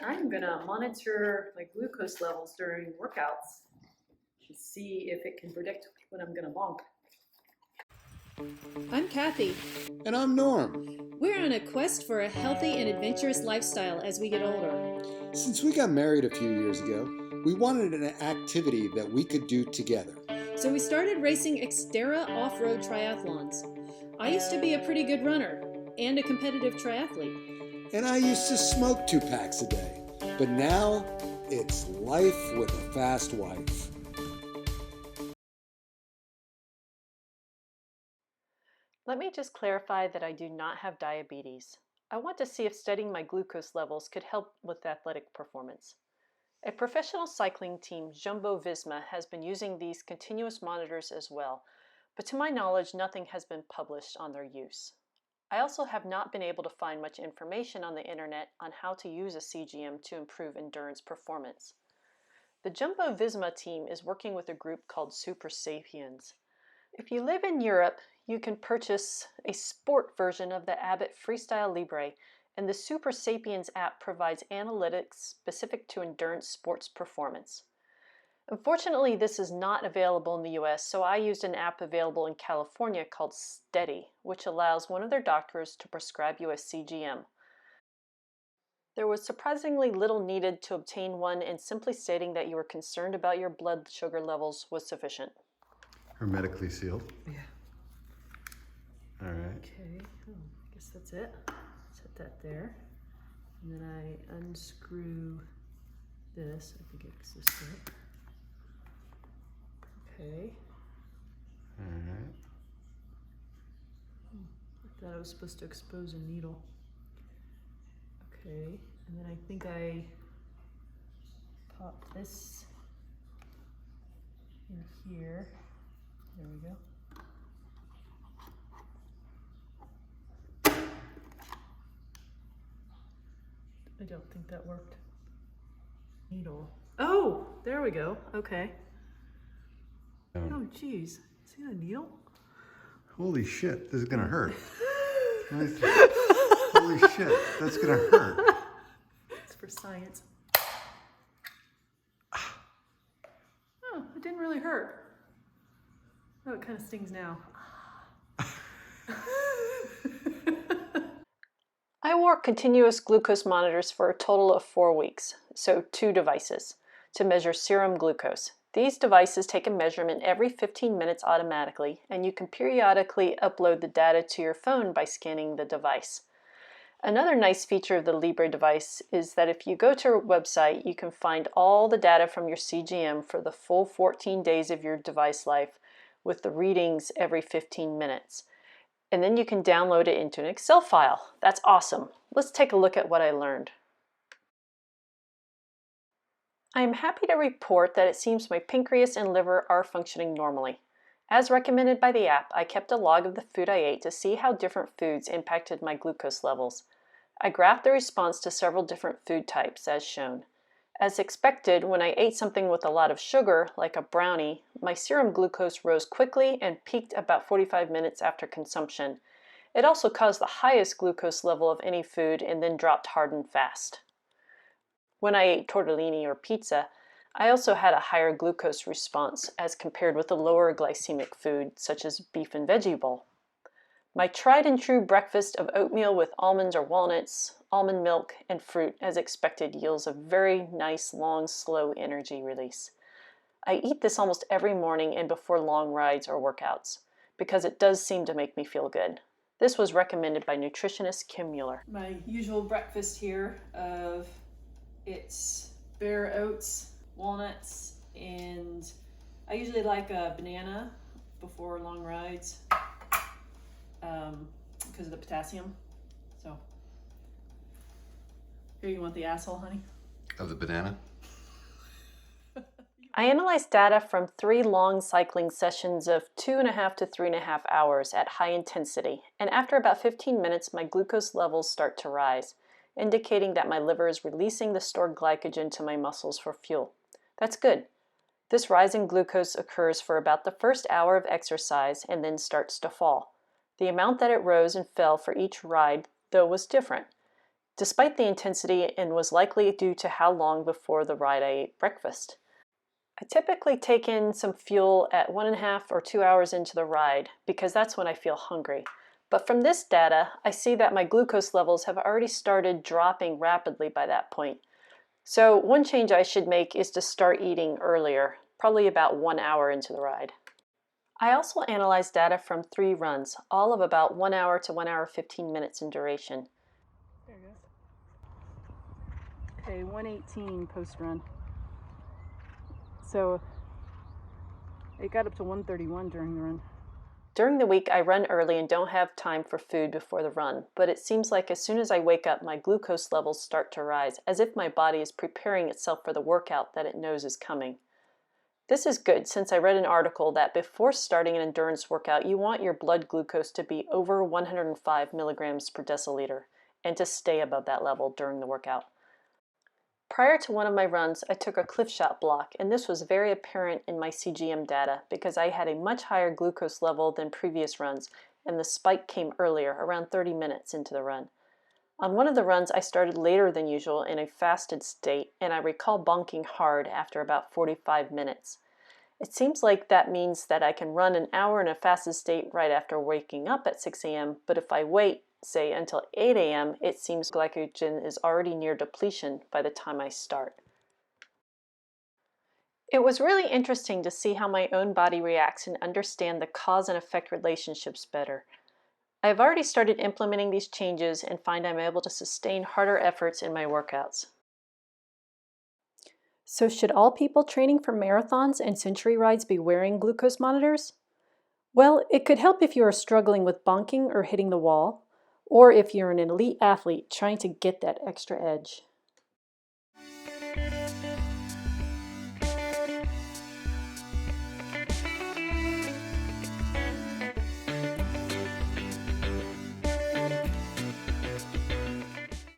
I'm gonna monitor my glucose levels during workouts to see if it can predict when I'm gonna bonk. I'm Kathy. And I'm Norm. We're on a quest for a healthy and adventurous lifestyle as we get older. Since we got married a few years ago, we wanted an activity that we could do together. So we started racing Xterra off-road triathlons. I used to be a pretty good runner and a competitive triathlete. And I used to smoke 2 packs a day. But now, it's life with a fast wife. Let me just clarify that I do not have diabetes. I want to see if studying my glucose levels could help with athletic performance. A professional cycling team, Jumbo-Visma, has been using these continuous monitors as well, but to my knowledge, nothing has been published on their use. I also have not been able to find much information on the internet on how to use a CGM to improve endurance performance. The Jumbo-Visma team is working with a group called Super Sapiens. If you live in Europe, you can purchase a sport version of the Abbott Freestyle Libre, and the Super Sapiens app provides analytics specific to endurance sports performance. Unfortunately, this is not available in the US, so I used an app available in California called Steady, which allows one of their doctors to prescribe you a CGM. There was surprisingly little needed to obtain one, and simply stating that you were concerned about your blood sugar levels was sufficient. Hermetically sealed. Yeah. All right. Okay, I guess that's it. Set that there. And then I unscrew this. I think it's this way. Okay. All right. I thought I was supposed to expose a needle. Okay, and then I think I pop this in here. There we go. I don't think that worked. Needle. Oh, there we go. Okay. Oh, geez. See the needle? Holy shit, this is gonna hurt. Holy shit, that's gonna hurt. It's for science. Oh, it didn't really hurt. Oh, it kind of stings now. I wore continuous glucose monitors for a total of 4 weeks, so 2 devices, to measure serum glucose. These devices take a measurement every 15 minutes automatically, and you can periodically upload the data to your phone by scanning the device. Another nice feature of the Libre device is that if you go to our website, you can find all the data from your CGM for the full 14 days of your device life with the readings every 15 minutes. And then you can download it into an Excel file. That's awesome. Let's take a look at what I learned. I am happy to report that it seems my pancreas and liver are functioning normally. As recommended by the app, I kept a log of the food I ate to see how different foods impacted my glucose levels. I graphed the response to several different food types as shown. As expected, when I ate something with a lot of sugar, like a brownie, my serum glucose rose quickly and peaked about 45 minutes after consumption. It also caused the highest glucose level of any food and then dropped hard and fast. When I ate tortellini or pizza, I also had a higher glucose response as compared with a lower glycemic food such as beef and veggie bowl. My tried and true breakfast of oatmeal with almonds or walnuts, almond milk, and fruit as expected yields a very nice, long, slow energy release. I eat this almost every morning and before long rides or workouts because it does seem to make me feel good. This was recommended by nutritionist Kim Mueller. My usual breakfast here it's bare oats, walnuts, and I usually like a banana before long rides. Because of the potassium. So, here, you want the asshole, honey? Of the banana? I analyzed data from 3 long cycling sessions of 2.5 to 3.5 hours at high intensity, and after about 15 minutes, my glucose levels start to rise, indicating that my liver is releasing the stored glycogen to my muscles for fuel. That's good. This rise in glucose occurs for about the first hour of exercise and then starts to fall. The amount that it rose and fell for each ride, though, was different. despite the intensity, and was likely due to how long before the ride I ate breakfast. I typically take in some fuel at 1.5 or 2 hours into the ride because that's when I feel hungry. But from this data, I see that my glucose levels have already started dropping rapidly by that point. So one change I should make is to start eating earlier, probably about 1 hour into the ride. I also analyzed data from 3 runs, all of about 1 hour to 1 hour 15 minutes in duration. There it goes. Okay, 118 post run. So it got up to 131 during the run. During the week, I run early and don't have time for food before the run, but it seems like as soon as I wake up, my glucose levels start to rise, as if my body is preparing itself for the workout that it knows is coming. This is good since I read an article that before starting an endurance workout, you want your blood glucose to be over 105 milligrams per deciliter and to stay above that level during the workout. Prior to one of my runs, I took a cliff shot block, and this was very apparent in my CGM data because I had a much higher glucose level than previous runs, and the spike came earlier, around 30 minutes into the run. On one of the runs, I started later than usual in a fasted state, and I recall bonking hard after about 45 minutes. It seems like that means that I can run an hour in a fasted state right after waking up at 6 a.m., but if I wait, say until 8 a.m., it seems glycogen is already near depletion by the time I start. It was really interesting to see how my own body reacts and understand the cause and effect relationships better. I have already started implementing these changes and find I'm able to sustain harder efforts in my workouts. So should all people training for marathons and century rides be wearing glucose monitors? Well, it could help if you are struggling with bonking or hitting the wall, or if you're an elite athlete trying to get that extra edge.